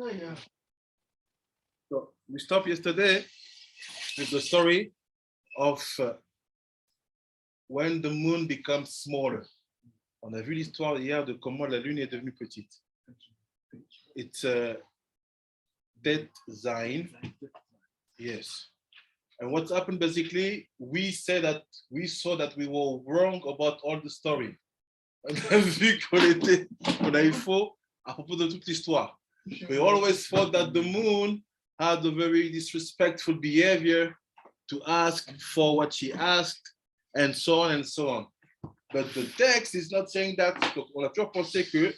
Oh, yeah. So we stopped yesterday with the story of when the moon becomes smaller. On a vu l'histoire hier de comment la lune est devenue petite. It's a dead sign. Yes. And what's happened basically, we saw that we were wrong about all the story. On a vu qu'on a eu faux à propos de toute l'histoire. We always thought that the moon had a very disrespectful behavior to ask for what she asked, and so on and so on. But the text is not saying that. Donc, on a toujours pensé que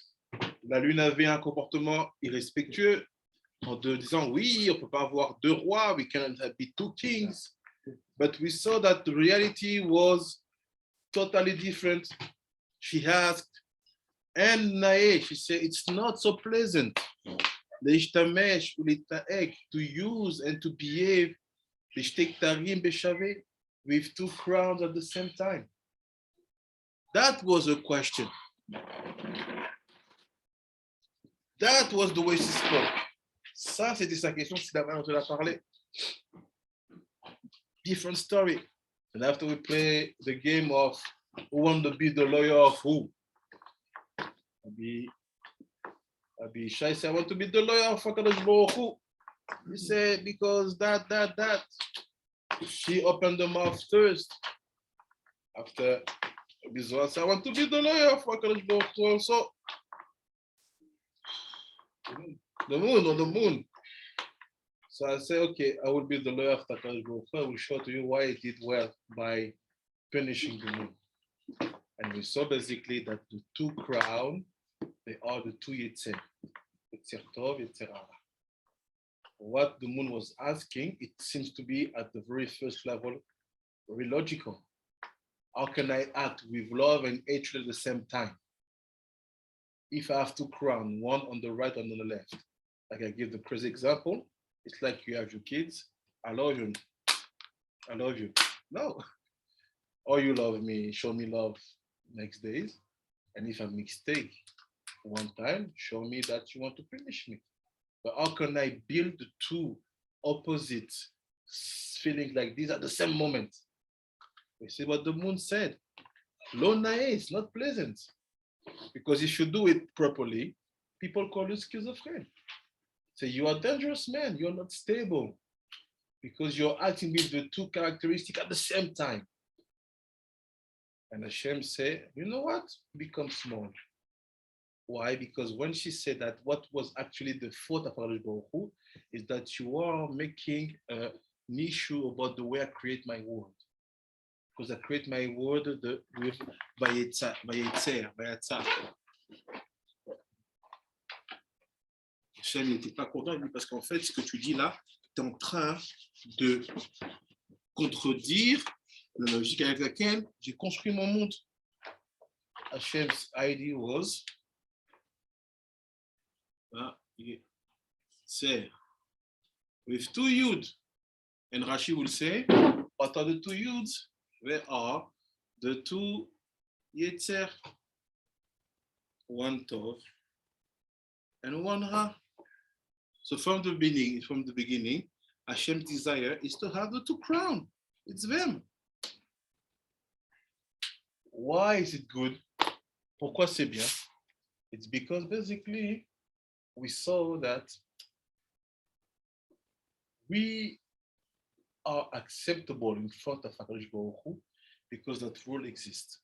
la lune avait un comportement irrespectueux en disant oui, on ne peut pas avoir deux rois, we cannot be two kings. But we saw that the reality was totally different. She asked, and Nae, she said, it's not so pleasant to use and to behave with two crowns at the same time. That was a question. That was the way she spoke. Ça, c'était sa question, c'est la manière dont elle a parlé. Different story. And after we play the game of who want to be the lawyer of who? Abi Shai said, I want to be the lawyer of HaKadosh Baruch Hu. He said, because that. She opened the mouth first. After Bizwa said, I want to be the lawyer of HaKadosh Baruch Hu also. The moon. So I say, okay, I will be the lawyer of HaKadosh Baruch Hu. I will show to you why I did well by punishing the moon. And we saw basically that the two crowns, they are the two Yetzer. Yetzer Tov, Yetzer Hara. What the moon was asking, it seems to be at the very first level, very logical. How can I act with love and hatred at the same time? If I have two crowns, one on the right and on the left, like I give the crazy example, it's like you have your kids, I love you. No. Or you love me, show me love next days. And if I mistake one time, show me that you want to punish me. But how can I build the two opposite feelings like this at the same moment? We see what the moon said. Lo nae, it's not pleasant. Because if you do it properly, people call you schizophrenic. Say, you are a dangerous man, you're not stable. Because you're acting with the two characteristics at the same time. And Hashem said, you know what? Become small. Why? Because when she said that, what was actually the fault of HaKadosh Baruch Hu is that you are making an issue about the way I create my world. Because I create my world with Vayetzer. Hashem n'était pas content, parce qu'en fait, ce que tu dis là, tu es en train de contredire la logique avec laquelle j'ai construit mon monde. Hashem's idea was say with two yud, and Rashi will say, what are the two yuds? Where are the two yetzer? One tov and one ra. So from the beginning, Hashem's desire is to have the two crowns. It's them. Why is it good? Pourquoi c'est bien? It's because basically we saw that we are acceptable in front of HaKadosh Baruch Hu because that rule exists.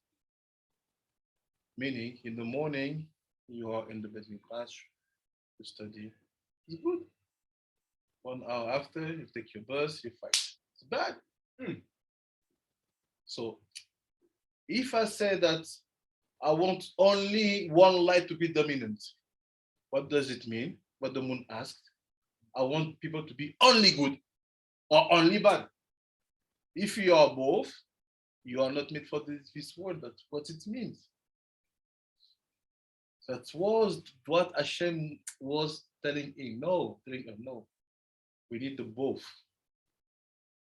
Meaning, in the morning, you are in the Beit Midrash to study. It's good. 1 hour after, you take your bus, you fight. It's bad. So, if I say that I want only one light to be dominant, what does it mean? What the moon asked. I want people to be only good or only bad. If you are both, you are not made for this world. That's what it means. That was what Hashem was telling him. No, we need the both.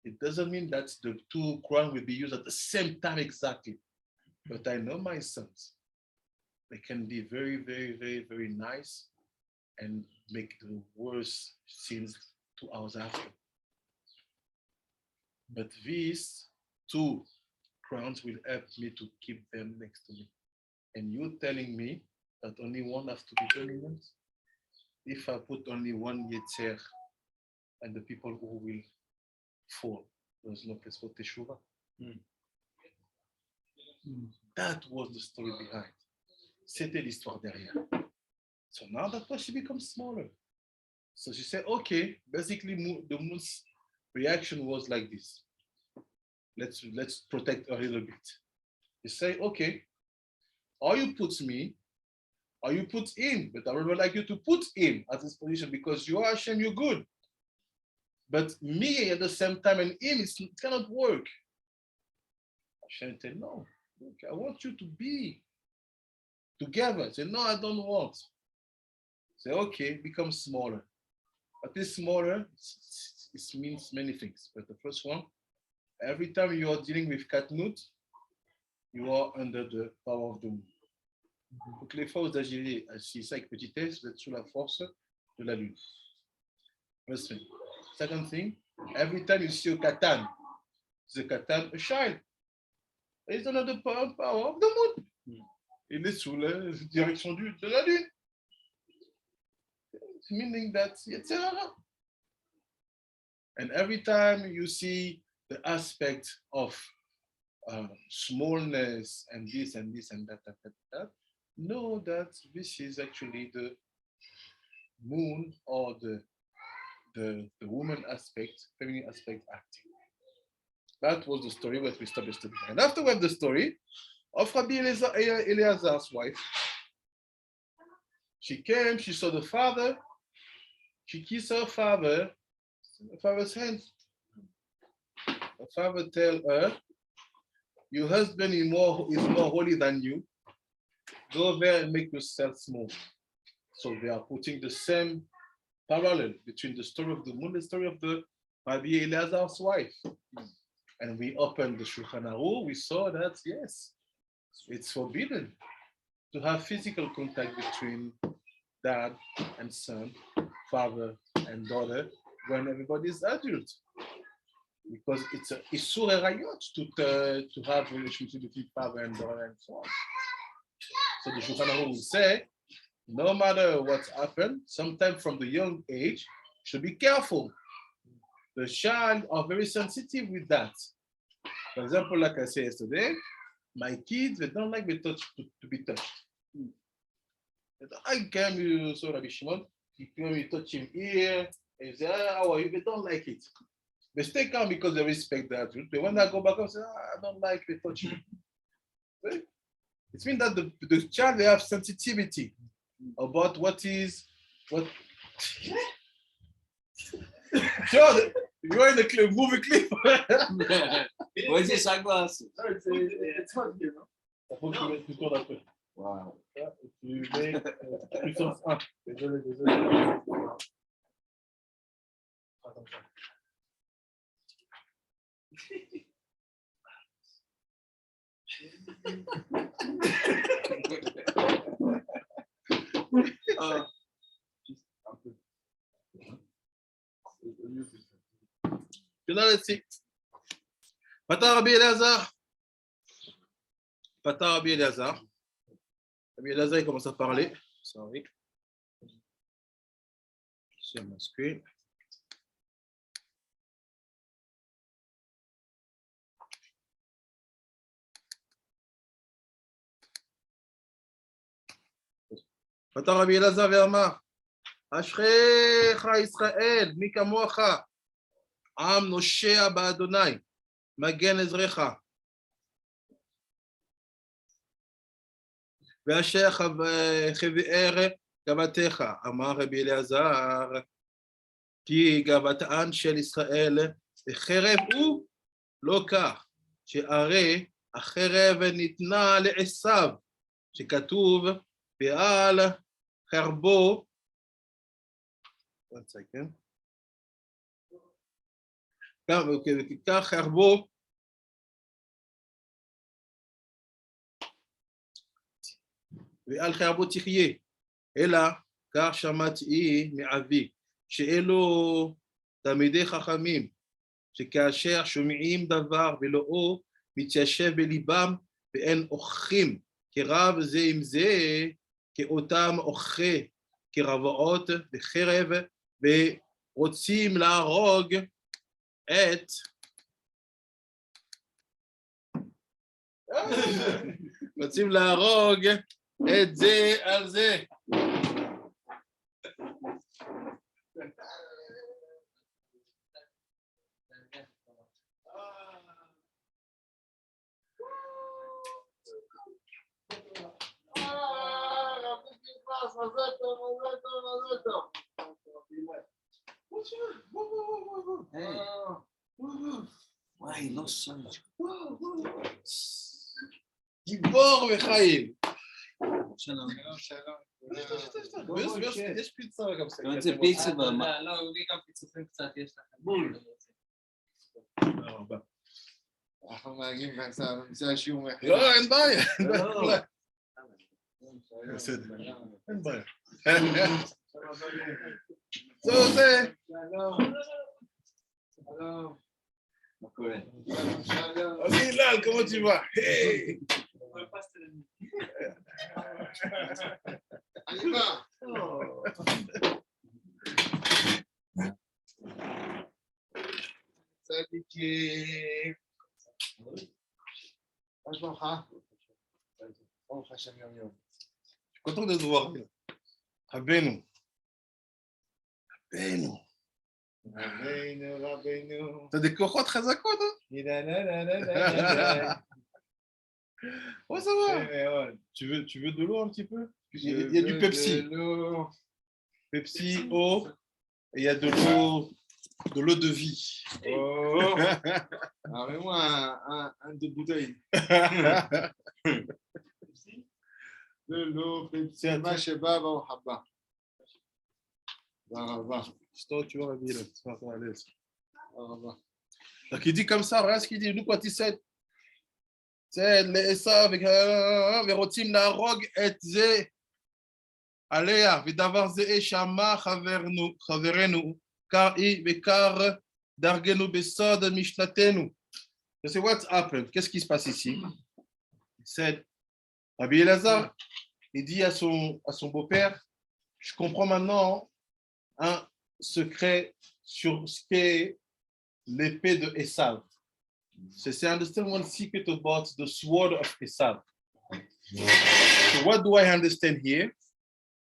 It doesn't mean that the two crowns will be used at the same time exactly. But I know my sons. They can be very, very, very, very nice and make the worst sins 2 hours after. But these 2 crowns will help me to keep them next to me. And you telling me that only one has to be dominant? If I put only one Yetzer and the people who will fall, there's no place for Teshuvah. That was the story behind. C'était l'histoire derrière. So now that she becomes smaller. So she said, okay, basically the moon's reaction was like this. Let's protect her a little bit. You say, okay, or you put me, or you put him, but I would like you to put him at this position because you are Hashem, you're good. But me at the same time and him, it cannot work. Hashem said, no, look, I want you to be together. Say, no, I don't want. Say, okay, become smaller. But this smaller, it means many things. But the first one, every time you are dealing with Kotnot, you are under the power of the moon. Toutes les fois vous agirez assis avec petitesse, vous êtes sous la force de la lune. First thing. Second thing, every time you see a katan, the katan, a child, is under the power of the moon. Il est sous la direction de la lune. Meaning that it's and every time you see the aspect of smallness and this and this and that, know that this is actually the moon or the woman aspect, feminine aspect acting. That was the story that we stopped yesterday. And after we have the story of Rabbi Eleazar's wife, she came, she saw the father, she kissed her father's hands. Her father tell her, your husband is more holy than you. Go there and make yourself small. So they are putting the same parallel between the story of the moon and the story of the Rabbi Eleazar's wife. And we opened the Shulchan Aruch, we saw that, yes, it's forbidden to have physical contact between dad and son, father and daughter, when everybody is adult. Because it's a Isur Erayot to have a relationship between father and daughter and so on. So the Shulchan Aruch will say, no matter what's happened, sometimes from the young age, should be careful. The child are very sensitive with that. For example, like I said yesterday, my kids, they don't like to be touched. I came, you saw Rabbi Shimon, you touch him here, and you say, how are you? They don't like it. They stay calm because they respect that. But when I go back and say, I don't like they touch me. It means that the child, they have sensitivity about what. Sure, you're in the movie clip. Where's your sunglasses? It's hard here, no? Wow. Puissance 1. Désolé. Let's see. Pata Rabbi Eleazar. Rabbi Eleazar, il commence à parler. Sorry. Sur ma screen. Pata Rabbi Eleazar ve'amar, Ashrecha Israel, mi kamocha, Am noshea ba'Adonai, magen ezrecha. ואשר חבאר גאוותך, אמר רבי אלעזר, כי גאוותן של ישראל חרב הוא לא כך, שהרי החרב ניתנה לעשיו, שכתוב ועל חרבו, כך חרבו, ועל חרבו תחיה, אלא car שמעתי מאבי, שאלו תלמידי חכמים, שכאשר שומעים דבר ולא מתיישב בליבם, ואין אוכחים כרב זה עם זה, כאותם אוכחי כרבעות בחרב, ורוצים להרוג את רוצים להרוג את זה על זה. וואי, לא סוג. גיבור וחיים. שלום. יש פיצה גם סגר. זה פיצה במה. לא, הוא גם פיצוחים קצת יש לכם. בול. אנחנו נהגים זה השיעור מאחר. לא, אין בעיה. בסדר, אין בעיה. זהו זה. מה קורה? אני לא, כמו תשובה. היי. אני בא. צדיקים. מה שלומך? ברוך השם יום יום. content de te voir. רבנו. T'as des cohortes חזקות, Oh, ça va. Tu veux de l'eau un petit peu? Il y a du Pepsi. Pepsi, eau. Et il y a de l'eau de vie. Oh. Mets-moi un deux bouteilles. De l'eau, Pepsi, Macheba, Haba. Tu vois, Rabbi, là, tu vas à l'aise. Donc il dit comme ça, regarde ce qu'il dit, nous quand il sait, c'est לעשו ורוצים להרוג את זה עליה, ודבר זה שמע חברנו, קראי וקר דרגנו בסוד משנתנו. C'est what's happened. Qu'est-ce qui se passe ici? C'est Rabbi Elazar, il dit à son beau-père, je comprends maintenant un secret sur ce qu'est l'épée de Esav. C'est understand one secret about the sword of Esav. So what do I understand here?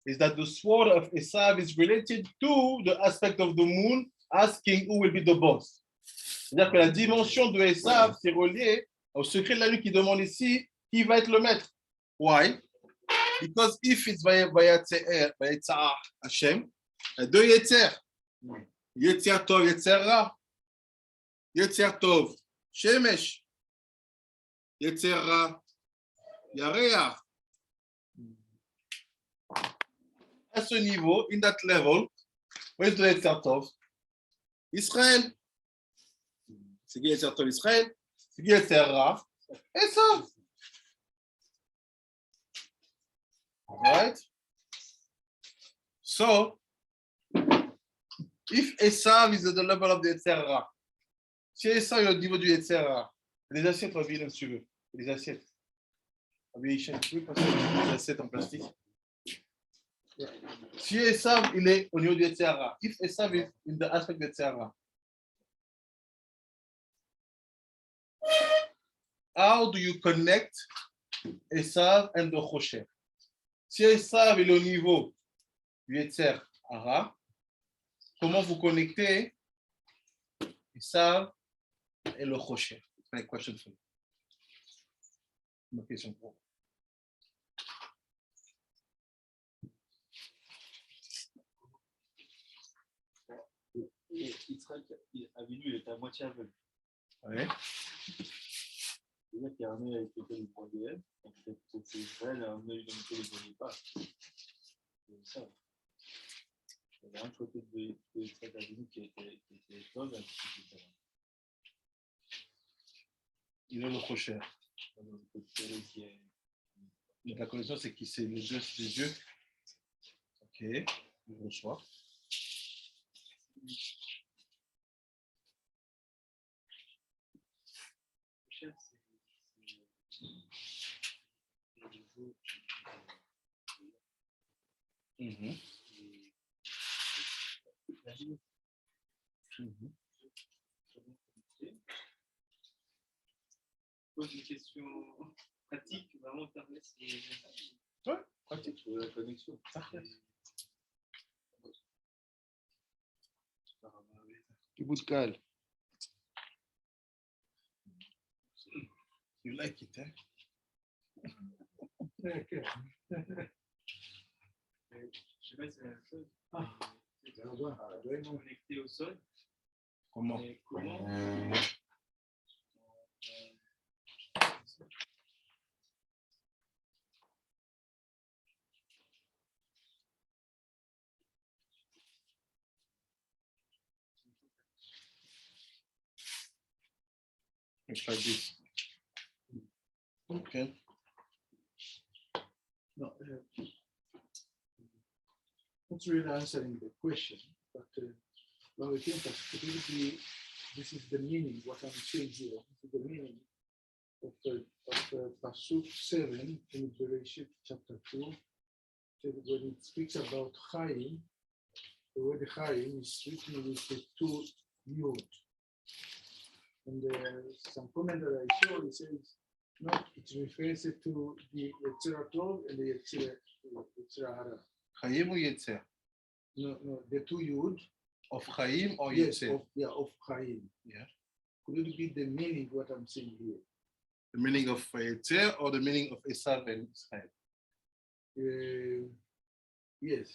Is that the sword of Esav is related to the aspect of the moon, asking who will be the boss. C'est-à-dire que la dimension de Esav, c'est relié au secret de la nuit qui demande ici qui va être le maître. Why? Because if it's Vayatzar Hashem, deux Yetzer. Yetzer Tov, Yetzer Ra. Yetzer Tov, Shemesh. Yetzer Ra, Yareach. À ce niveau, in that level, where's the Yetzer Tov? Israël. C'est qui Yetzer Tov Israël? C'est qui Yetzer Ra? Et ça. Right? So, if Esav is at the level of the Yetzer Ra, si Esav est au niveau du Yetzer Ra, les assiettes, Rabbi, si tu veux, les assiettes. Rabbi, tu veux passer les assiettes en plastique? Si Esav, il est au niveau du Yetzer Ra, if Esav is in the aspect of Yetzer Ra, how do you connect Esav and the Chosher? Si Esav est au niveau du Yetzer Ra, comment vous connectez Esav et le Chosher? C'est une question for you. Ma question pour vous. Israël, Avinu, il était à moitié aveugle. Ouais. C'est-à-dire qu'il y a un œil avec lequel il voyait, et peut-être c'est Israël, un œil dans lequel il ne voyait pas. C'est ça. Il y a un côté de Israël Avinu qui était Tov, et un côté qui était Il est le Chosher. qui est... Donc la connexion, c'est qui c'est les deux, c'est des dieux. Ok. Ok, bonsoir. Mhm. Mhm. Pose une question pratique, vraiment, Ouais, pratique. trouver la connexion. Kibbutz. You like it, hein? Je sais pas si c'est la même chose. C'est connecté au sol. Comment? Mais comment It's like this. Okay. No, not really answering the question, but when we think of stability, this is the meaning, what I'm saying here, this is the meaning of Pasuk 7 in Bereshit chapter 2, when it speaks about Chaim, the word Chaim is written with the two Yod. And some comment that I saw, it says, no, it refers to the Yetzirah Tov and the Yetzirah Hara. Chaim ou Yetzer? No, the two Yud. Of Chaim or Yes, Yetzer? of Chaim. Yeah. Could it be the meaning what I'm saying here? The meaning of Yetzer or the meaning of Esav and Israel? Yes.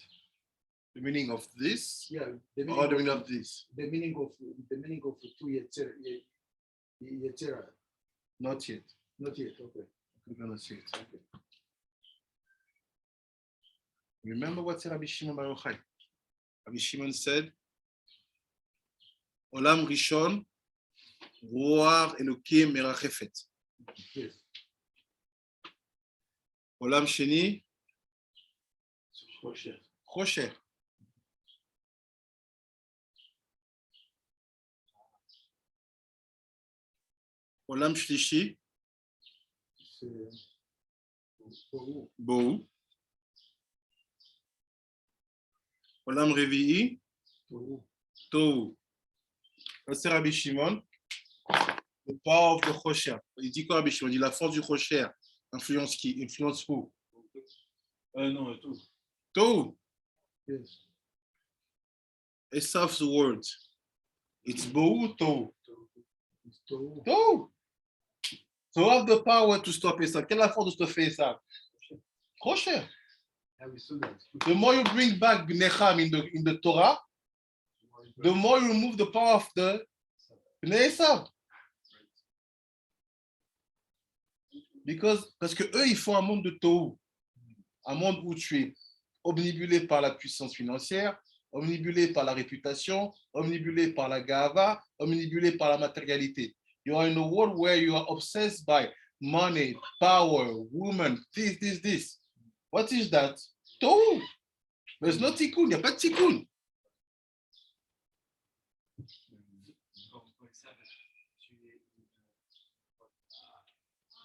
The meaning of this Yeah. The or the meaning of this? The meaning of the two Yetzirah. Not yet. Not yet. Okay. We're gonna see it. Okay. Remember what Rabbi Shimon Bar Yochai? Rabbi Shimon said, Olam Rishon, Ruach Elokim Merachefet. Yes. Olam Sheni, Chosher. Chosher. Olam Shlishi, Bohu. Olam Revi'i, Tohu. C'est Rabbi Shimon. The power of the Chosher. Il dit quoi, Rabbi Shimon? Il dit la force du Chosher. Influence qui? Influence who? non, tout. Tohu. Yes. Esav's word. It's Bohu, Tohu. It's Tohu. Tohu. So who have the power to stop Esav? Quelle est la force de stopper Esav? Chosher. Have you seen that? The more you bring back Necham in the Torah, the more you remove the power of the Bnei Esav. Parce que eux, ils font un monde de Tohu. Un monde où tu es omnibulé par la puissance financière, omnibulé par la réputation, omnibulé par la gava, omnibulé par la matérialité. You are in a world where you are obsessed by money, power, woman, this. What is that? Tohu. There's no tikkun. Il n'y a pas de tikkun.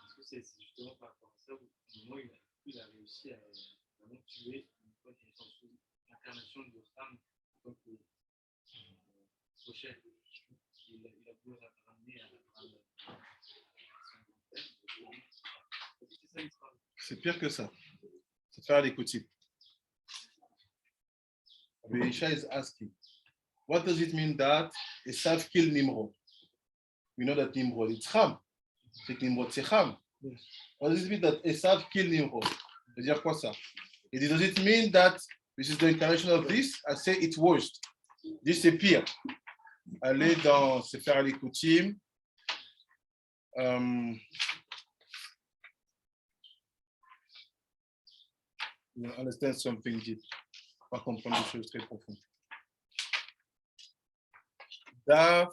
Est-ce que c'est justement par rapport à ça où au moment il a réussi à vraiment tuer l'incarnation de femme en tant que prochaine. Il a voulu ramener à c'est pire que ça. C'est faire des coups. Berisha is asking, what does it mean that Esav killed Nimrod? We know that Nimrod is Ham. C'est que Nimrod c'est Ham. What does it mean that Esav killed Nimrod? Ça veut dire quoi ça? Et does it mean that this is the incarnation of this? I say it's worse. This c'est pire. Allez dans Sefer HaZohar Daf. You understand something deep. Pas comprendre des choses très profondes. Daf.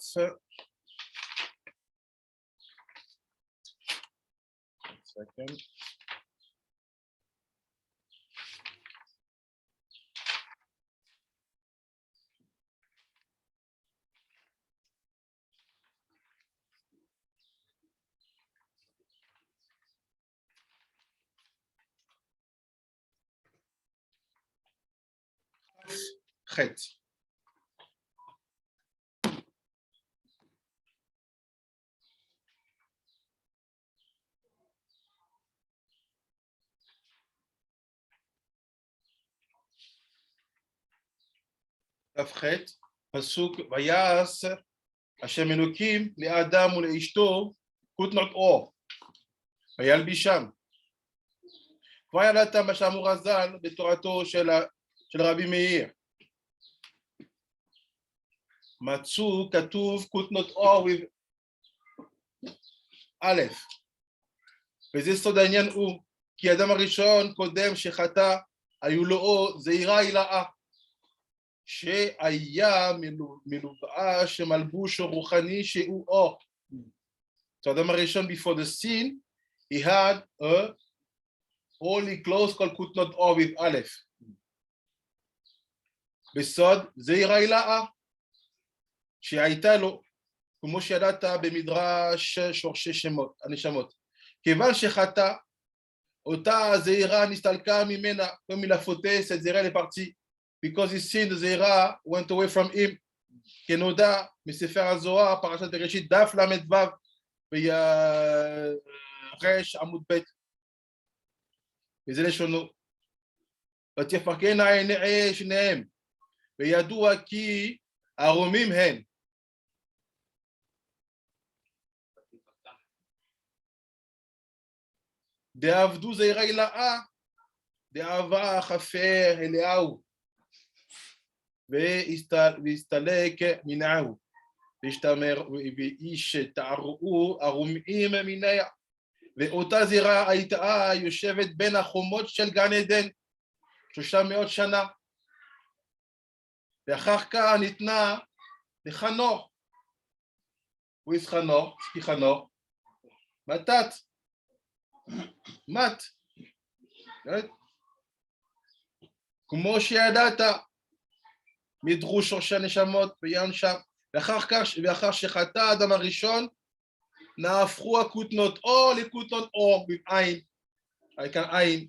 Second. חטא. כ"ח, פסוק ויעש השם אלוקים לאדם ולאשתו כותנות אור, וילבישם. כבר ידעת מה שאמור הז"ל בתורתו של רבי מאיר. מצאו כתוב כותנות אור א', וזה סוד העניין הוא, כי האדם הראשון קודם שחטא, היו לו זעירה הילאה, שהיה מלובעה שמלבוש רוחני שהוא אור. So האדם הראשון before the sin, he had a holy clothes called Kotnot Or with א'. בסוד זעירה הילאה, שהייתה לו, כמו שידעת במדרש שורשי הנשמות. כיוון שחטא, אותה זעירה נסתלקה ממנה, comme il a fauté, cette zéra est partie. Because he sinned, the zera went away from him. כנודע מספר הזוהר, פרשת בראשית, דף ל"ו, וירש עמוד ב'. וזה לשונו. ותפקנה עיני שניהם, וידוע כי ערומים הן. דעבדו זעירה הילאה, דאהבה חפר אליהו. והסתלק מנעהו, ואיש תערעו ערומים מניה, ואותה זירה הייתה יושבת בין החומות של גן עדן 300 שנה, ואחר כך ניתנה לחנוך. הוא is חנוך, כי חנוך, מתת, מת, כמו שידעת, מדרוש שורשי הנשמות ויען שם, ואחר שחטא האדם הראשון, נהפכו הכותנות אור לכותנות אור, בעין, כאן עין.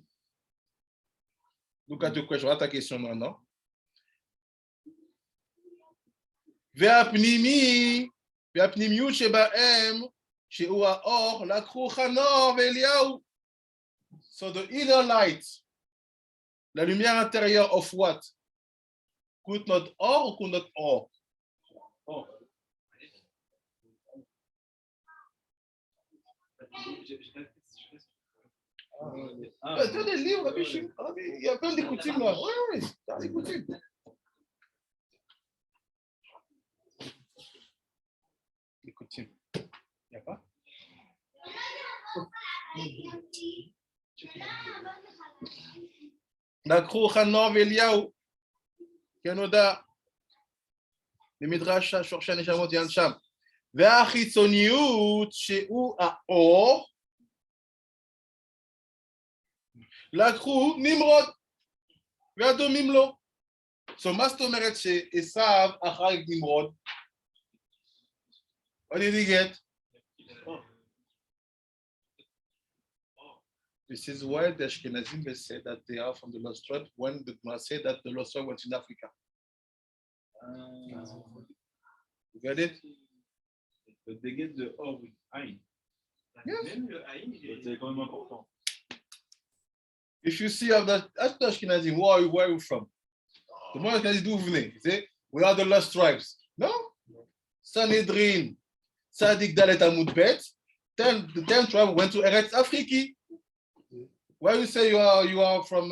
Look at your question, what a question maintenant. והפנימיות שבהם, שהוא האור, לקחו חנוך ואליהו. So the inner light, la lumière intérieure of what? Kotnot Or ou Kotnot Or? Oh. Tu as des livres, il y a plein d'écoutimes là. Oui, tu as des écoutimes. Écoutimes. Il n'y a pas? לקחו חנוך ואליהו. כנודע, במדרש שורשי הנשמות יען שם. והחיצוניות שהוא האור, לקחו נמרוד, והדומים לו. So, מה זאת אומרת שעשיו אחראי נמרוד? What did he get? This is why the Ashkenazim say that they are from the lost tribe when the Gemara say that the lost tribe went in Africa. You get it? But they get the or with Aïn. Yes. Même le Aïn, c'est quand même important. If you see of that, ask the Ashkenazim, where are you from? The more Ashkenazim do venez, say, we are the lost tribes. No? Sanhedrin, Tzadik Dalet Amud Bet, the 10th tribe went to Eretz Afriki. Why you say you are from?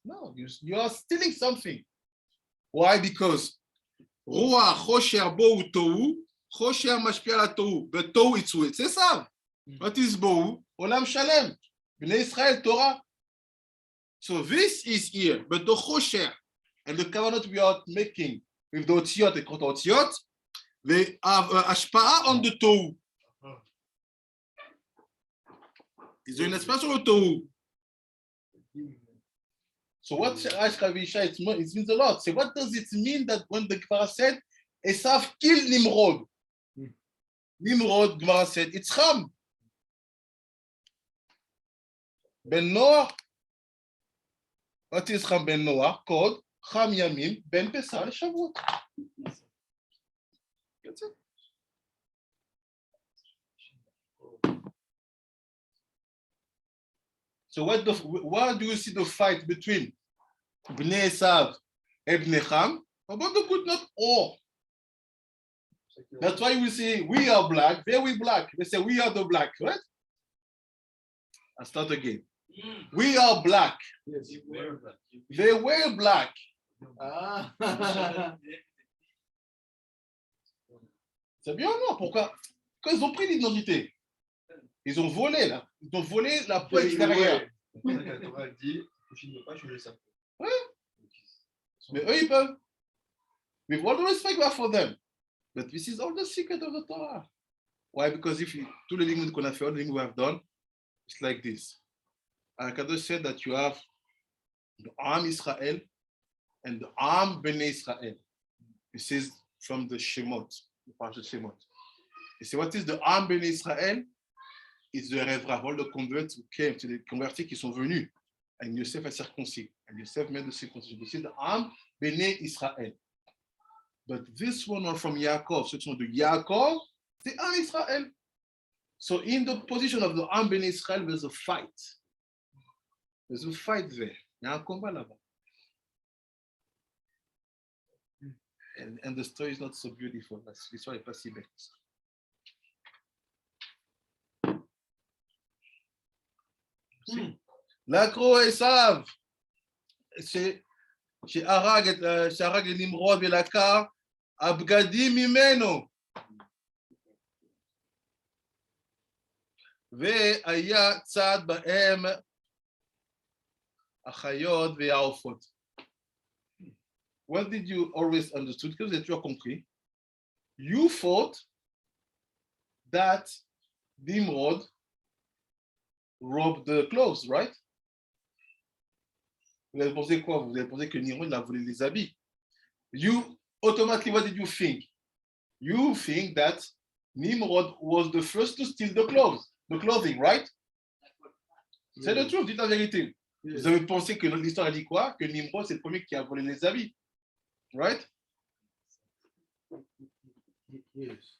No, you are stealing something. Why? Because Roa Chosher Bo Tohu, Chosher Mashpia La Tohu, but Tohu it's c'est ça. What is Bo? Olam Shalem, Bnei Israel Torah. So this is here, but the Chosher and the Kavanot we are making with the Otziot and Kotnot Otziot, they have Ashpa'a on the Tohu. Is there an expression of Tohu? So what asked Rabbi Shai, it means a lot. So what does it mean that when the Gemara said Esav killed Nimrod? Nimrod, Gemara said, it's Ham. Ben Noah. What is Ham Ben Noah called? Cham Yamim, Ben Pesach et Shavuot. That's it. So why do you see the fight between Bnei Esav and Bnei Cham? About the Kotnot Or. That's why we say we are black, they we black. They say we are the black, right? I'll start again. We are black. Yes. They were black. Ah. C'est bien ou non? Pourquoi? Quand ils ont pris l'identité, ils ont volé là. Ils ont volé la peau extérieure. La dit, je ne peux pas changer ça. Ouais. Mais eux, ils peuvent. With all the respect we have for them. But this is all the secret of the Torah. Why? Because if you, tous les lignes qu'on a fait, all the lignes we have done, it's like this. And Kadosh said that you have the Am Israel and the Am Bnei Israel. It says from the Shemot, the Parashat Shemot. You see, what is the Am Bnei Israel? It's the Revra, all the converts who came, to the convertis qui sont venus. And Yosef a circoncis. And Yosef made the circoncision. This is the Am Bnei Israel. But this one are from Yaakov. So it's not the Yaakov, the Am Israel. So in the position of the Am Bnei Israel, there's a fight. There's a fight there. Il y a un combat là-bas. And the story is not so beautiful. L'histoire n'est pas si belle. L'Akro Esav, chez Arag et Nimrod et Lakar, Abgadim Mimeno. והיה צד בהם החיות והעופות. What did you always understood? Because that you have compris. You thought that Nimrod robbed the clothes, right? Vous avez pensé quoi? Vous avez pensé que Nimrod a volé les habits. You automatically, what did you think? You think that Nimrod was the first to steal the clothing, right? C'est le truth, dites la vérité. Vous avez pensé que l'histoire a dit quoi? Que Nimrod, c'est le premier qui a volé les habits. Right? Yes.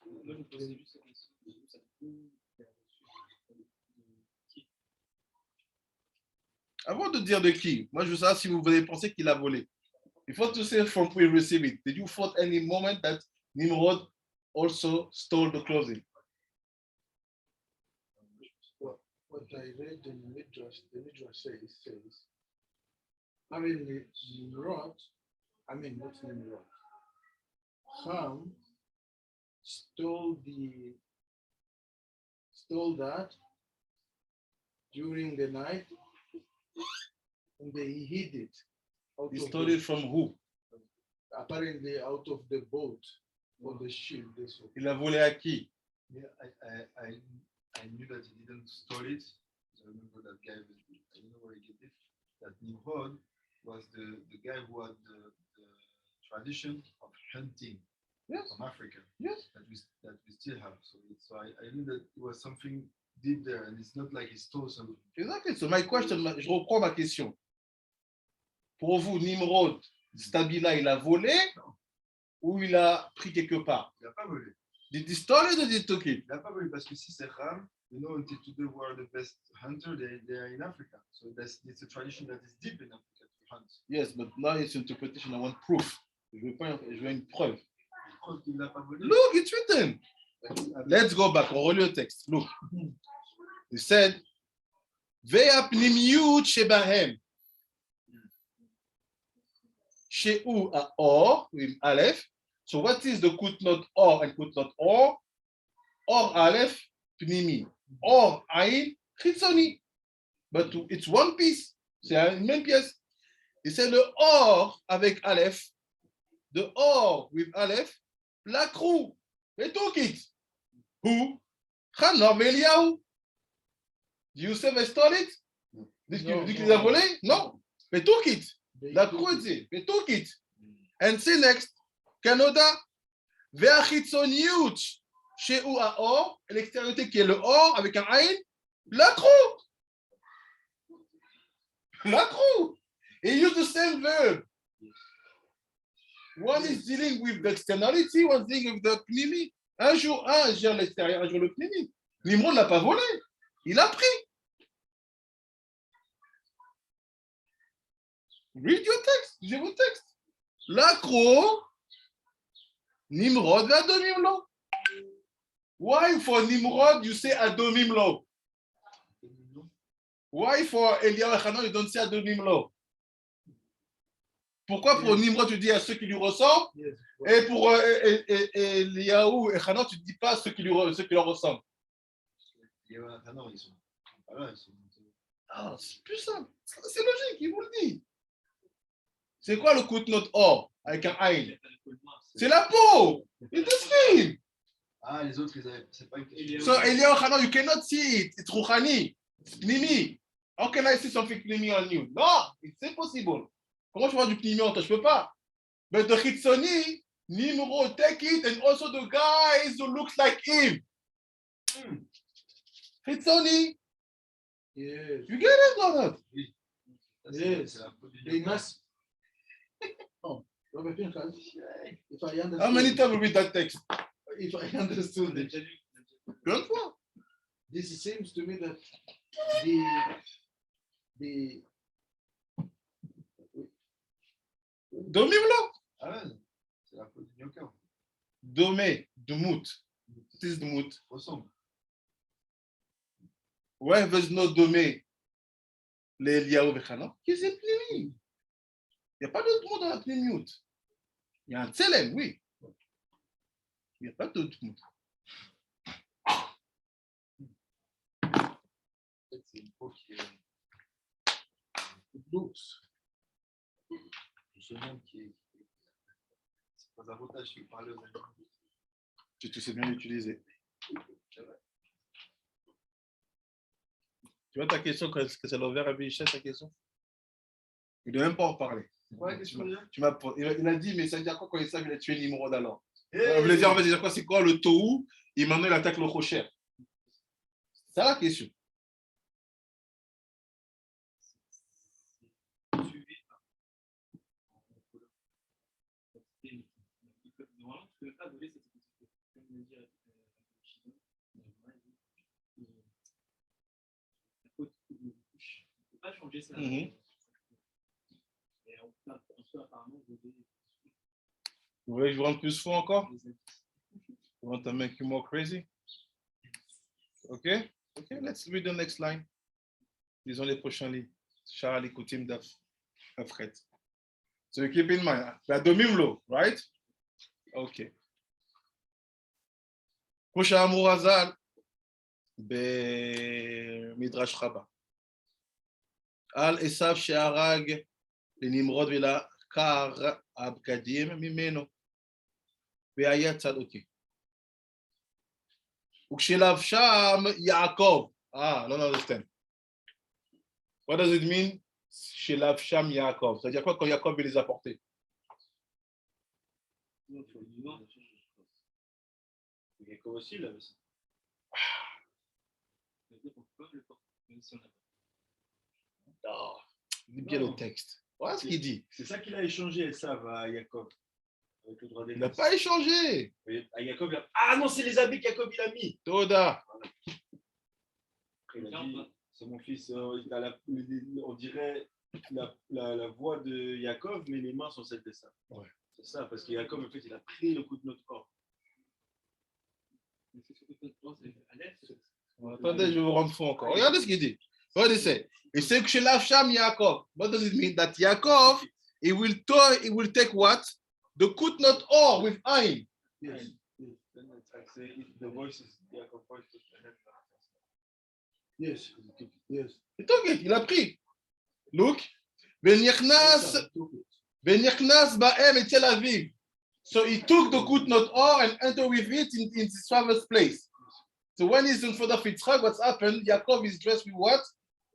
Avant de dire de qui, moi je veux savoir si vous avez pensé qu'il a volé. Il faut to say from who you receive it. Did you thought any moment that Nimrod also stole the clothing? What I read in the Midrash says, apparently Nimrod, not Nimrod, Ham stole that during the night, and he hid it. He stole it from who? Apparently out of the boat or the ship. Il a volé à qui? Yeah, I knew that he didn't store it. I remember that guy, I don't know where he get it. That Nimrod was the guy who had the tradition of hunting from Africa. Yes. That we still have. So I knew that it was something deep there, and it's not like he stole something. Exactly. So my question, je reprends ma question. Pour vous, Nimrod, Stabila, il a volé ou il a pris quelque part? Il n'a pas volé. Did he steal it or did he took it? Il n'a pas volé parce que si c'est Ham, until today we are the best hunter, they are in Africa. So it's a tradition that is deep in Africa to hunt. Yes, but now it's interpretation. I want proof. Je veux une preuve. Il n'a pas volé. Look, it's written. Let's go back. On relit le texte. Look. He said, Ve'apnimiyut shebahem. She'u or with Aleph. So what is the Kotnot Or and Kotnot Or? Or Aleph, Pnimi. Or Ain, Chitzoni. But it's one piece. C'est une même pièce. Et c'est le Or avec Aleph. The Or with Aleph. La crew. They took it. Who? Chanor Eliyahu. Yosef stole it? Did you have volé? No. They took it. La crew dit. They took it. And see next. Kanoda. Ve'achitzoniut. She'u ha'or. L'extériorité qui est le Or avec un Ain. La crew. La crew. He used the same verb. One is dealing with the externality, one dealing with the pnimi. Un jour, un gère l'extérieur, un jour le pnimi. Nimrod ne l'a pas volé. Il a pris. Read your text. J'ai vos textes. L'accro, Nimrod ve'adomim lo. Why for Nimrod you say adomim lo? Why for Eliyahu Hanan you don't say adomim lo? Pourquoi pour Nimrod tu dis à ceux qui lui ressemblent et pour Eliyahu et Hanan tu ne dis pas à ceux qui leur ressemblent? Ah, c'est plus simple. C'est logique, il vous le dit. C'est quoi le Kotnot Or avec un Aïn? C'est la peau. It's the skin. Ah, les autres, ils avaient. C'est pas une question. So Eliyahu Hanan, you cannot see it. It's Rouhani. It's Pnimi. How can I see something Pnimi on you? No, it's impossible. Comment je vois du Pnimi en toi? Je peux pas. But the Chitzoni, Nimrod, take it, and also the guys who looks like him. Chitzoni. Yes. You get it or not? Yes. C'est la peau du They must. Oh, Robert Pinkham, if I understood. How many times we read that text? If I understood it, Plein de fois. this seems to me that the Domim lo. Ah ouais, c'est la peau du gnocca. Domé, Dumut. What is Dumut? Ressemble. Why there's no Domé? Les Eliyahu Vechanan? Qu'est-ce que c'est Pnimi? Il n'y a pas d'autre mot dans la Pnimiout. Il y a un Tselem, oui. Il n'y a pas d'autre mot. C'est une peau qui est. it looks. Ce monde qui est. C'est pas avantage qui parle aux animaux. Tu sais bien l'utiliser. Tu vois ta question, est-ce que c'est l'envers à Bereshit, ta question? Il ne doit même pas en parler. Ouais, qu'est-ce que Il a dit, mais ça veut dire quoi quand il savent qu'il a tué Nimrod alors? Hey. On voulait dire, en fait, c'est quoi? C'est quoi le Tohu? Et maintenant, il attaque le Rocher. C'est ça la question. Pas changer ça. Mm-hmm. Vous voulez que je vous rende plus fou encore? You want to make you more crazy? Okay? Okay, let's read the next line. Disons les prochains lignes. Shara Likutim Daf Afret. So you keep in mind, la domimlo, right? Okay. Prochain Amurazal, Midrash Rabbah. Al Esav She'arag לנמרוד ולקר הבגדים ממנו והיה צדוקי. וכשלבשם יעקב. לא understand. What does it mean? שלבשם יעקב. Ça veut dire quoi quand Jacob les a portés? Jacob aussi, là. Non. Lis bien le texte. Voilà ce qu'il dit. C'est ça qu'il a échangé, ça, à Jacob. Avec le droit des Il n'a pas échangé. À Jacob, ah non, c'est les habits que Jacob il a mis. Toda. Après, il a dit, c'est mon fils, on dirait la voix de Jacob, mais les mains sont celles de ça. Ouais. C'est ça, parce que Jacob, en fait, il a pris le Kotnot Or. Attendez, je vais vous rendre fou encore. Regardez ce qu'il dit. What does it say? It says Kshelav Yaakov. What does it mean? That Yaakov, he will take what? The Kotnot Or with Ain. Yes. The voice is Jacob's voice. Yes. Yes. Il took it. Il a pris. Look. V'nichnas ba'em et Tel Aviv. So he took the Kotnot Or and entered with it in his father's place. So when he's in front of Yitzchak, what's happened? Yaakov is dressed with what?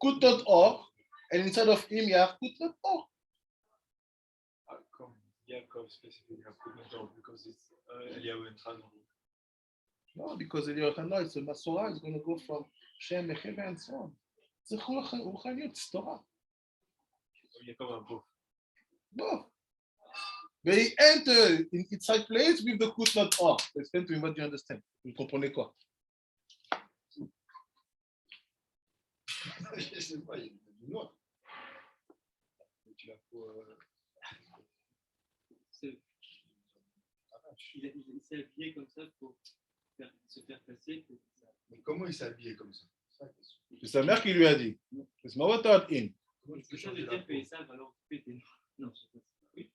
Kotnot Or, and inside of him you have Kotnot Or. How come Jacob specifically have Kotnot Or? Because it's Eliyahu and Hanan. No, because Eliyahu it's a Masorah, it's going to go from Shem, Mecheve, and so on. It's a Ruchaniut, it's Torah. Jacob a beau. Bon. But he entered in its right place with the Kotnot Or. Explain to me what you understand. Vous comprenez quoi? Je sais pas, il y a du noir. Tu l'as pour. Il s'est habillé comme ça pour se faire passer. Mais comment il s'est habillé comme ça? C'est sa mère qui lui a dit. C'est ma water in. Comment tu peux Ça changer veut la dire peau? que ça va leur couper des noirs. Non, je sais pas. Oui.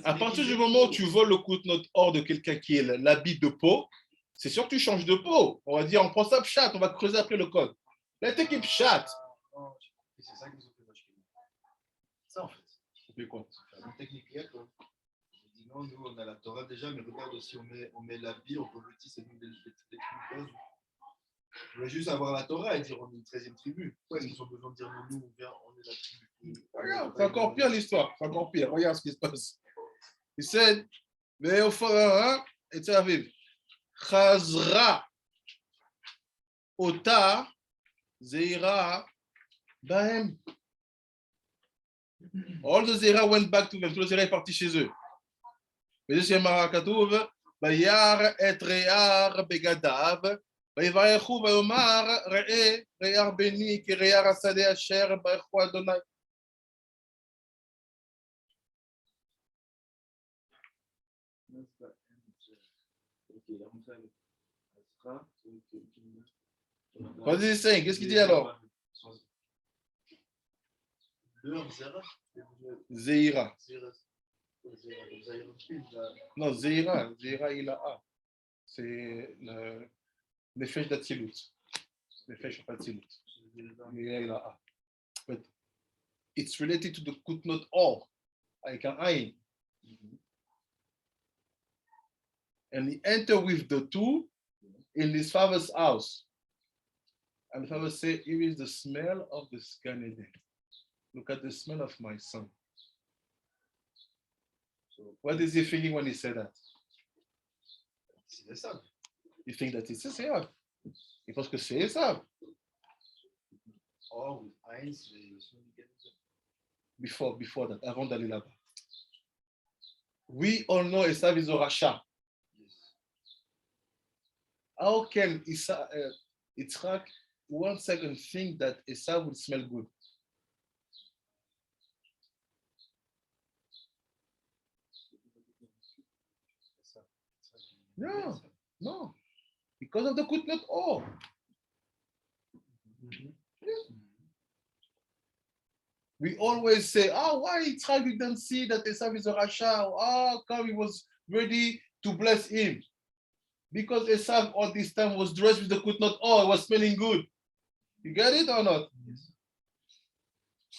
À partir du moment où tu voles le Kotnot Or de quelqu'un qui est l'habit de peau, c'est sûr que tu changes de peau. On va dire, on prend ça pchat, on va creuser après le code. La technique pchat. Non, c'est ça qu'ils ont fait moche. Ça en fait. C'est quoi? C'est une technique là quoi. Je dis non, nous on a la Torah déjà, mais regarde aussi, on met l'habit, on revêtit, c'est nous des tribus. Je voulais juste avoir la Torah et dire on est une 13e tribu. Pourquoi est-ce qu'ils ont besoin de dire non, nous on est la tribu? Regarde, c'est encore pire l'histoire. C'est encore pire. Regarde ce qui se passe. Il said, mais au pharaon, et tu as vu, Chazra, Ota, Zeira, Bahem. All the Zeira went back to them. Tout le Zeira est parti chez eux. Mais deuxième Marakatouv, Bayar et Rear Begadav, Bayvarechu Bayomar, Rear Beni, qui Rear Asade Asher, Baychu Adonai. Vas-y, c'est qu'est-ce qu'il dit alors? Zeira. Non, Zeira. Zeira, il a A. C'est le fèche d'Atsilut. Le fèche d'Atsilut. Zeira, il a A. But it's related to the Kotnot Or. Avec un Aïn. And he entered with the two in his father's house. And the father said, here is the smell of this Gan Eden. Look at the smell of my son. So what is he thinking when he said that? C'est ça. You think that it's Esav. Il pense que c'est Esav. Or with Heinz, le son du Gan. Before that, avant d'aller là-bas. We all know Esav is a Rasha. How can Yitzhak 1 second think that Esav would smell good? No. Because of the Kotnot Or. We always say, why Yitzhak didn't see that Esav is a Rasha? Come, he was ready to bless him. Because Esav all this time was dressed with the Kotnot Or, it was smelling good. You get it or not? Yes.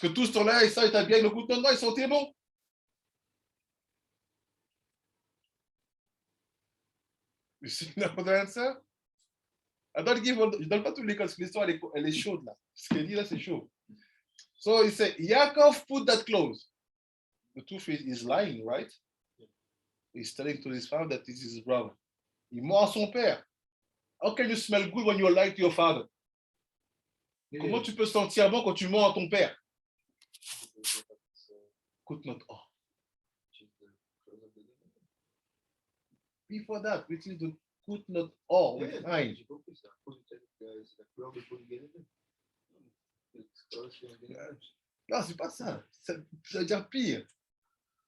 Que tout ce temps-là, Esav était bien avec le Kotnot Or, il sentait bon. You see the answer? Je ne donne pas tous les cas, parce que l'histoire elle est chaude là. Ce qu'il dit là, c'est chaud. So he said, Yaakov put that clothes. The truth is lying, right? He's telling to his father that this is his brother. Il ment à son père. How can you smell good when you lie to your father? Comment tu peux sentir bon quand tu mens à ton père? Kotnot Or. Before that, which is the Kotnot Or with Ein. J'ai compris ça. C'est la couleur de peau du Gan Eden. Non, c'est pas ça. Ça veut dire pire.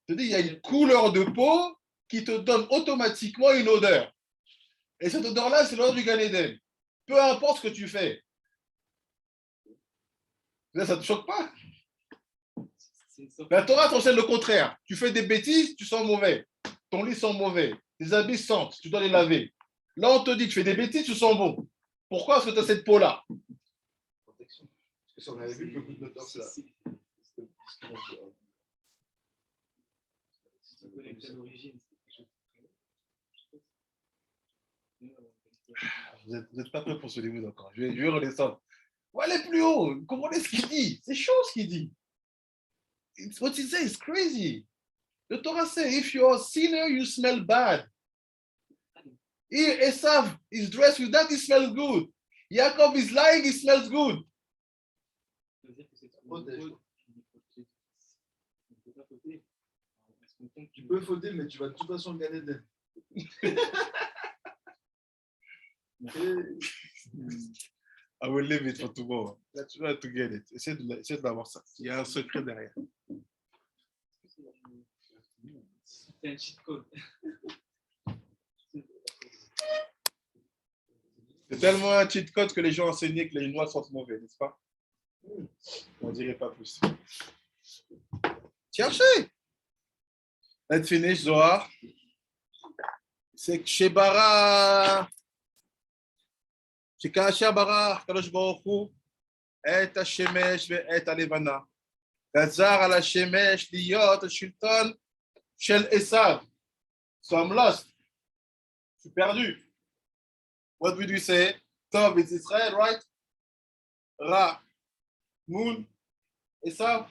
C'est-à-dire il y a une couleur de peau qui te donne automatiquement une odeur. Et cette odeur-là, c'est l'odeur du Gan Eden. Peu importe ce que tu fais. Là, ça ne te choque pas? La Torah t'enseigne le contraire. Tu fais des bêtises, tu sens mauvais. Ton lit sent mauvais. Tes habits sentent, tu dois les laver. Là, on te dit, tu fais des bêtises, tu sens bon. Pourquoi est-ce que tu as cette peau-là? Protection. Parce que si on avait vu que le Kotnot Or, c'est là. Vous n'êtes pas prêts pour ce niveau encore. Je vais redescendre. On va aller plus haut. Comprenez ce qu'il dit. C'est chaud ce qu'il dit. What he says is crazy. The Torah says, if you're a sinner, you smell bad. Here, Esav is dressed with that, he smells good. Yaakov is lying, he smells good. Tu peux fauter, mais tu vas de toute façon gagner d'elle. I will leave it for tomorrow. Let's try to get it. Essaie d'avoir ça. Il y a un secret derrière. C'est un cheat code. C'est tellement un cheat code que les gens enseignaient que les Noirs sont mauvais, n'est-ce pas? On ne dirait pas plus. Cherchez. Let's finish, Zohar. C'est que chez Bara, chez Kaasher Bara, Kadosh Baruch Hu, et Hashemesh et Alevana. Gazar al Hashemesh liyot shilton shel Esav. So I'm lost. Je suis perdu. What would we say? Tov is Israel, right? Ra, Moon, Esav.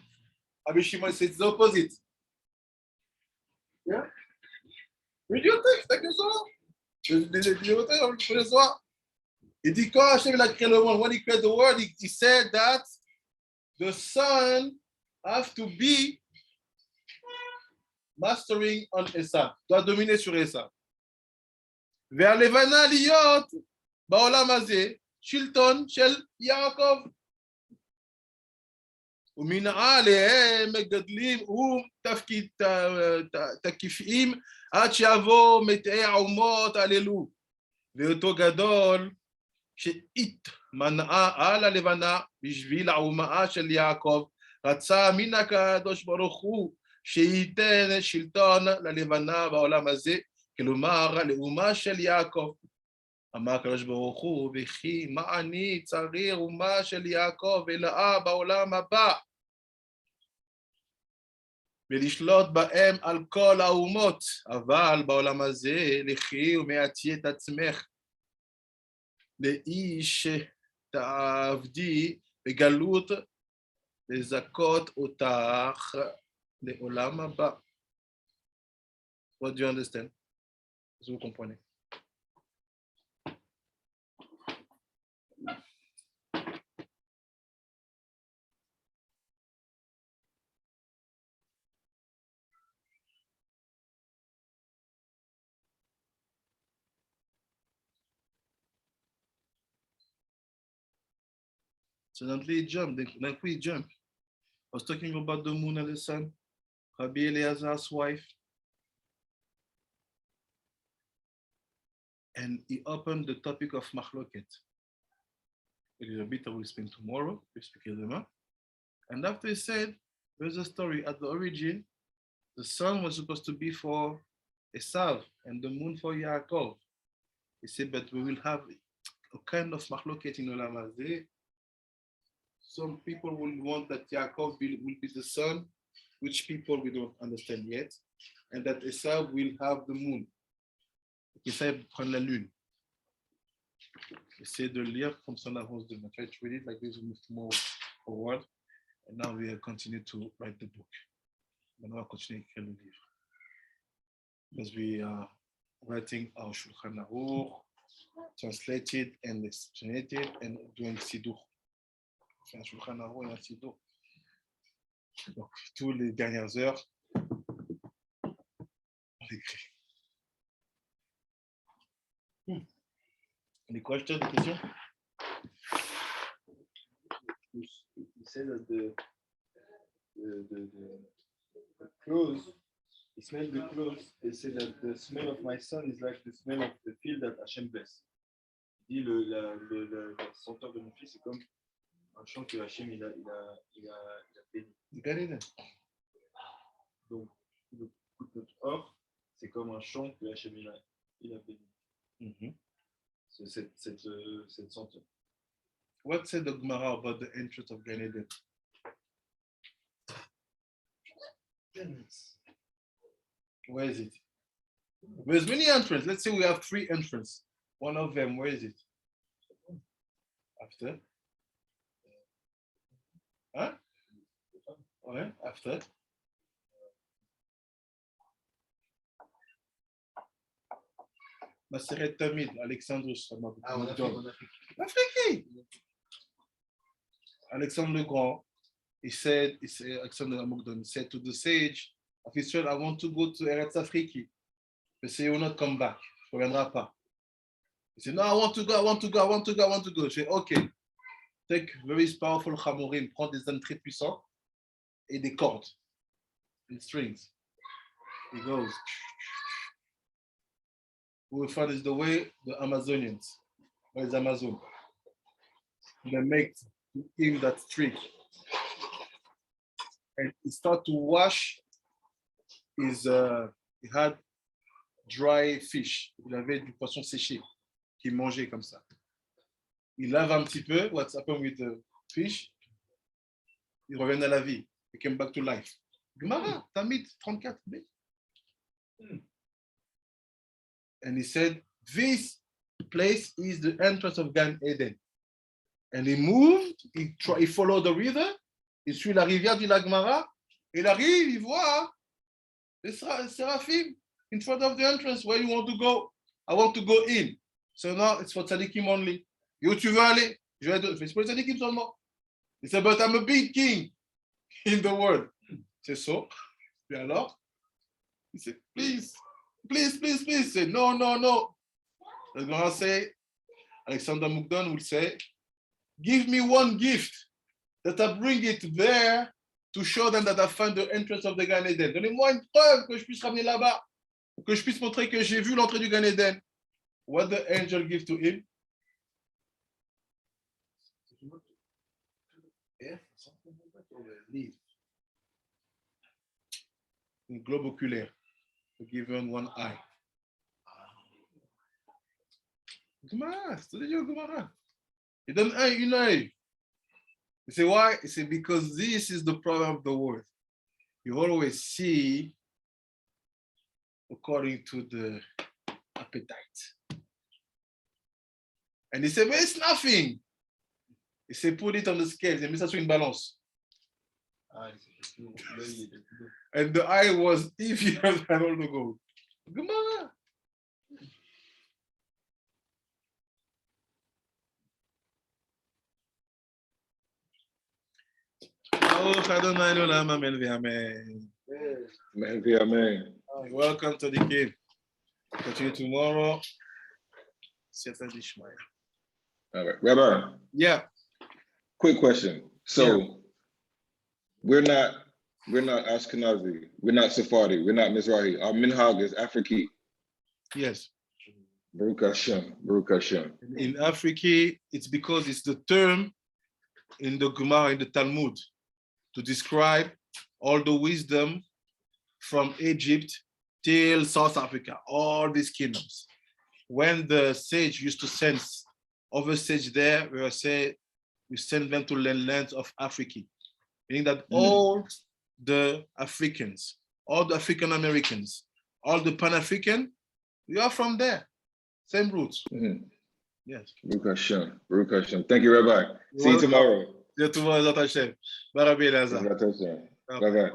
Rabbi Shimon says the opposite. Yeah? Read your text, take your soul. Il dit quand Hachem a créé le monde, when he created the world, he said that the sun has to be mastering on Esav, doit dominer sur Esav. Vers Levana Liot, Baolam Hazeh, Shilton, Shel Yaakov. ומנעה עליהם מגדלים ותקיפים עד שיבוא מטעי האומות הללו. ואותו גדול שהתמנעה על הלבנה בשביל האומה של יעקב, רצה מן הקדוש ברוך הוא שייתן שלטון ללבנה בעולם הזה, כלומר לאומה של יעקב. אמר הקדוש ברוך הוא, וכי מה אני צריך אומה של יעקב אלאה בעולם הבא, ולשלוט בהם על כל האומות, אבל בעולם הזה לכי ומעטי את עצמך, לאיש תעבדי בגלות, לזכות אותך לעולם הבא. What do you understand? Est-ce que vous comprenez? Suddenly he jumped. Like we jumped. I was talking about the moon and the sun. Rabbi Eleazar's wife. And he opened the topic of Machloket. A little bit I will explain tomorrow. We'll speak demain. And after he said, there's a story. At the origin, the sun was supposed to be for Esav and the moon for Yaakov. He said, but we will have a kind of Machloket in Olam Hazeh. Some people will want that Yaakov will be the sun, which people we don't understand yet, and that Esav will have the moon. Esav prend la lune. Essayez de lire comme ça on avance demain. Try to read it like this, we move more forward. And now we continue to write the book. Maintenant, on va continuer à écrire le livre. Because we are writing our Shulchan Or, translated and explained and doing Siddur. Un Shulchan Or et un Siddur. Donc, toutes les dernières heures, on l'écrit. Any questions, des questions? You said that the clothes, he smelled the clothes, they said that the smell of my son is like the smell of the field that Hashem bless. Il dit la senteur de mon fils, c'est comme un champ que Hashem il a béni. Donc, le Kotnot Or, c'est comme un champ que Hashem il a béni. Mm-hmm. C'est cette senteur. What said the Gemara about the entrance of Gan Eden? Where is it? There's many entrances. Let's say we have 3 entrances. One of them, where is it? After? Huh? Okay, after. Maseret Tamid, Alexandrus. En Afrique. Afrique. Alexandre le Grand, he said, Alexander Amogdon said to the sage, of Israel, I want to go to Eretz Afriki. They say, you will not come back. Tu ne reviendras pas. He said, no, I want to go. Je say, okay. Take very powerful chamorim, prends des ânes très puissants et des cordes, and strings. He goes. We will find is the way the Amazonians, or the Amazon. They make him that trick. And he started to wash his, he had dry fish. Il avait du poisson séché qu'il mangeait comme ça. Il lave un petit peu, what's happened with the fish? Il revient à la vie. He came back to life. Gemara, Tamid 34b. And he said, this place is the entrance of Gan Eden. And he moved, he followed the river, il suit la rivière du lac Mara, il arrive, il voit les seraphim in front of the entrance. Where you want to go? I want to go in. So now it's for tzadikim only. Où tu veux aller? Je vais c'est pour les tzadikim seulement. He said, but I'm a big king in the world. C'est so. Et alors? He said, please. He said, no. The Gemara say, Alexander Mukdon will say, give me one gift that I bring it there to show them that I found the entrance of the Gan Eden. Donnez-moi une preuve que je puisse ramener là-bas, que je puisse montrer que j'ai vu l'entrée du Gan Eden. What the angel give to him? Une globe oculaire. Given one eye. Gemara, study your Gemara. He doesn't eye, you know. You say why? He said because this is the problem of the world. You always see according to the appetite. And he said, but it's nothing. He said, put it on the scales. Il met ça sur une balance. And the eye was heavier than all the gold. Gemara. Amen. Welcome to the game. Continue tomorrow. All right, Rabbi. Yeah. Quick question. So we're not Ashkenazi, we're not Sephardi, we're not Mizrahi. Our minhag is Afriki. Yes. Baruch Hashem. In Afriki, it's because it's the term in the Gemara, in the Talmud, to describe all the wisdom from Egypt till South Africa, all these kingdoms. When the sage used to send other sage there, we send them to the lands of Africa, meaning that all the Africans, all the African Americans, all the Pan-African, we are from there, same roots. Yes. Baruch Hashem. Thank you, Rabbi. See you tomorrow. See you tomorrow, Zat Hashem. Barabi Elazar. Zat Hashem. Bye-bye.